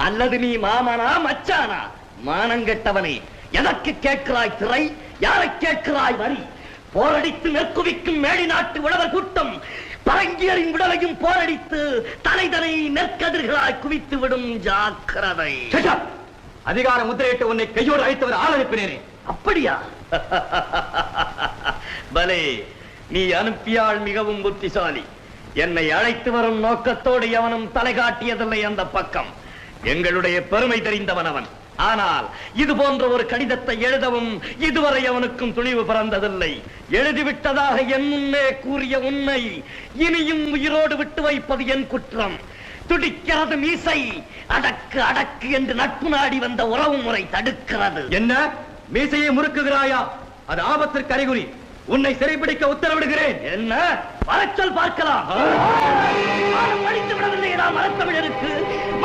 அல்லது நீ மாமனா மச்சானா? மானங்கெட்டவனே, எதற்கு கேட்கிறாய் திரை? யாரை கேட்கிறாய் வரி? போரடித்து நெற்குவிக்கும் மேடி நாட்டு உழவர் கூட்டம் பரங்கியரின் விடலையும் போரடித்து தலைதனை நெற்கதிர்களாய் குவித்து விடும். ஜாக்கிரதை. அதிகார முத்திரையிட்டு உன்னை கையோடு அழைத்தவர் ஆள் அனுப்பினேனே. அப்படியா? பலே, நீ அனுப்பியால் மிகவும் புத்திசாலி. என்னை அழைத்து வரும் நோக்கத்தோடு எவனும் தலை காட்டியதில்லை அந்த பக்கம். எங்களுடைய பெருமை தெரிந்தவன் அவன். ஆனால் இது போன்ற ஒரு கடிதத்தை எழுதவும் இதுவரை அவனுக்கும் துணிவு பிறந்ததில்லை. எழுதிவிட்டதாக என் முன்னே கூறிய உன்னை இனியும் உயிரோடு விட்டு வைப்பது என் குற்றம். துடிக்கிறது மீசை. அடக்கு அடக்கு என்று நட்பு நாடி வந்த உறவு முறை தடுக்கிறது. என்ன மீசையை முறுக்குகிறாயா? அது ஆபத்திற்கு அறிகுறி. உன்னை சிறைப்பிடிக்க உத்தரவிடுகிறேன். என்ன வரச்சொல் பார்க்கலாம். அடித்து விடவில்லை மரத்தமிழருக்கு.